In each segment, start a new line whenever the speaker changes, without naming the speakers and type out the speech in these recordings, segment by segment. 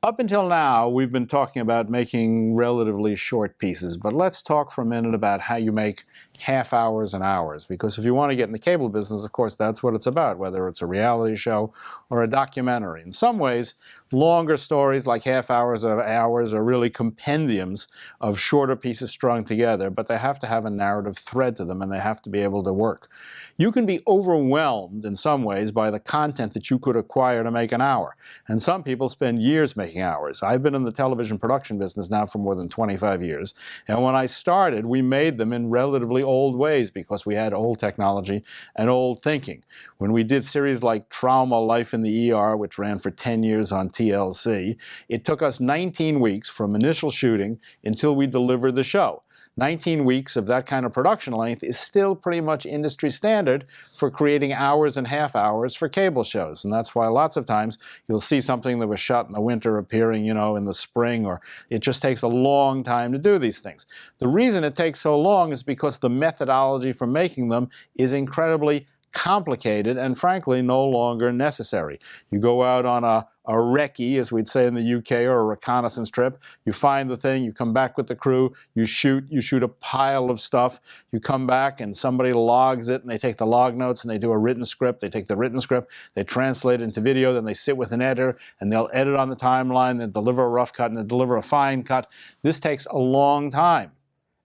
Up until now, we've been talking about making relatively short pieces, but let's talk for a minute about how you make half hours and hours, because if you want to get in the cable business, of course, that's what it's about, whether it's a reality show or a documentary. In some ways, longer stories like half hours or hours are really compendiums of shorter pieces strung together, but they have to have a narrative thread to them and they have to be able to work. You can be overwhelmed in some ways by the content that you could acquire to make an hour, and some people spend years making hours. I've been in the television production business now for more than 25 years, and when I started, we made them in relatively old ways because we had old technology and old thinking. When we did series like Trauma: Life in the ER, which ran for 10 years on TLC, it took us 19 weeks from initial shooting until we delivered the show. 19 weeks of that kind of production length is still pretty much industry standard for creating hours and half hours for cable shows. And that's why lots of times you'll see something that was shot in the winter appearing, in the spring, or it just takes a long time to do these things. The reason it takes so long is because the methodology for making them is incredibly complicated and frankly no longer necessary. You go out on a recce, as we'd say in the UK, or a reconnaissance trip. You find the thing, you come back with the crew, you shoot a pile of stuff, you come back and somebody logs it and they take the log notes and they do a written script. They take the written script, they translate it into video, then they sit with an editor and they'll edit on the timeline, then deliver a rough cut and then deliver a fine cut. This takes a long time.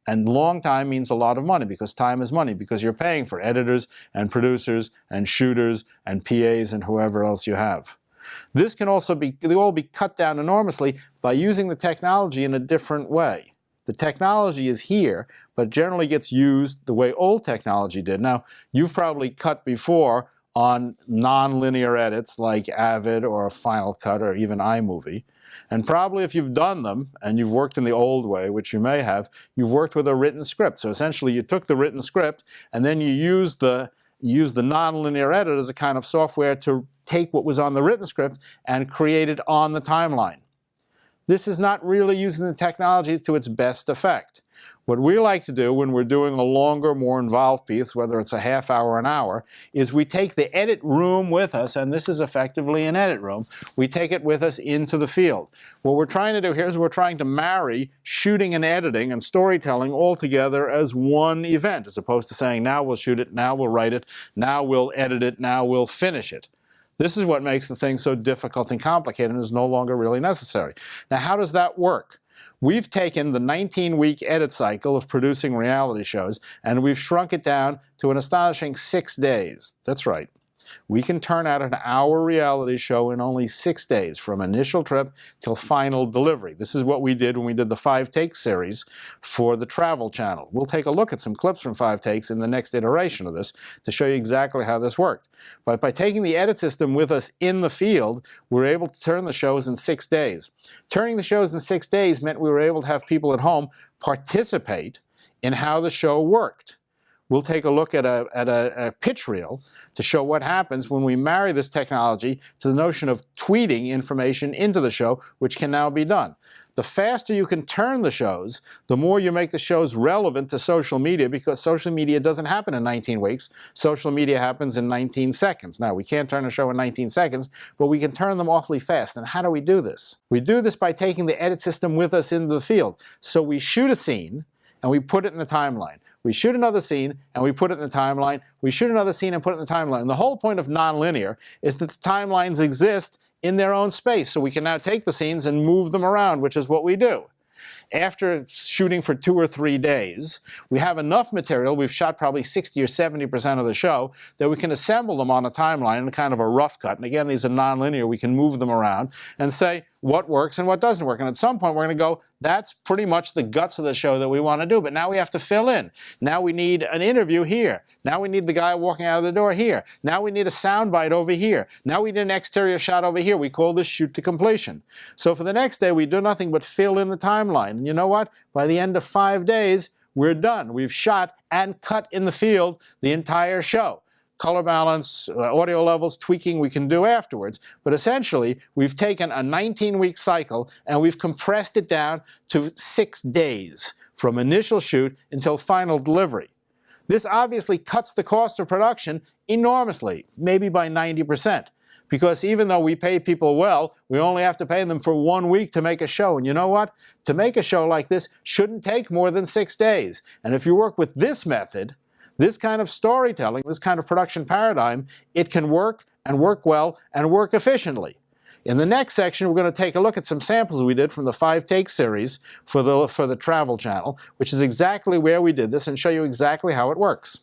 And long time means a lot of money, because time is money, because you're paying for editors and producers and shooters and PAs and whoever else you have. This can also all be cut down enormously by using the technology in a different way. The technology is here, but generally gets used the way old technology did. Now, you've probably cut before on non-linear edits like Avid or Final Cut or even iMovie. And probably if you've done them, and you've worked in the old way, which you may have, you've worked with a written script. So essentially you took the written script and then you used the non-linear edit as a kind of software to take what was on the written script and create it on the timeline. This is not really using the technology to its best effect. What we like to do when we're doing a longer, more involved piece, whether it's a half hour or an hour, is we take the edit room with us, and this is effectively an edit room. We take it with us into the field. What we're trying to do here is we're trying to marry shooting and editing and storytelling all together as one event, as opposed to saying, now we'll shoot it, now we'll write it, now we'll edit it, now we'll finish it. This is what makes the thing so difficult and complicated and is no longer really necessary. Now, how does that work? We've taken the 19-week edit cycle of producing reality shows and we've shrunk it down to an astonishing 6 days. That's right. We can turn out an hour reality show in only 6 days, from initial trip till final delivery. This is what we did when we did the 5 Takes series for the Travel Channel. We'll take a look at some clips from 5 Takes in the next iteration of this to show you exactly how this worked. But by taking the edit system with us in the field, we were able to turn the shows in 6 days. Turning the shows in 6 days meant we were able to have people at home participate in how the show worked. We'll take a look at a pitch reel to show what happens when we marry this technology to the notion of tweeting information into the show, which can now be done. The faster you can turn the shows, the more you make the shows relevant to social media, because social media doesn't happen in 19 weeks. Social media happens in 19 seconds. Now, we can't turn a show in 19 seconds, but we can turn them awfully fast. And how do we do this? We do this by taking the edit system with us into the field. So we shoot a scene and we put it in the timeline. We shoot another scene and we put it in the timeline. We shoot another scene and put it in the timeline. And the whole point of nonlinear is that the timelines exist in their own space. So we can now take the scenes and move them around, which is what we do. After shooting for 2 or 3 days, we have enough material, we've shot probably 60 or 70% of the show, that we can assemble them on a timeline in kind of a rough cut. And again, these are nonlinear, we can move them around and say what works and what doesn't work. And at some point, we're going to go, that's pretty much the guts of the show that we want to do. But now we have to fill in. Now we need an interview here. Now we need the guy walking out of the door here. Now we need a soundbite over here. Now we need an exterior shot over here. We call this shoot to completion. So for the next day, we do nothing but fill in the timeline. And you know what? By the end of 5 days, we're done. We've shot and cut in the field the entire show. Color balance, audio levels, tweaking we can do afterwards. But essentially, we've taken a 19-week cycle and we've compressed it down to 6 days from initial shoot until final delivery. This obviously cuts the cost of production enormously, maybe by 90%. because even though we pay people well, we only have to pay them for 1 week to make a show. And you know what? To make a show like this shouldn't take more than 6 days. And if you work with this method, this kind of storytelling, this kind of production paradigm, it can work and work well and work efficiently. In the next section, we're going to take a look at some samples we did from the 5-take series for the Travel Channel, which is exactly where we did this, and show you exactly how it works.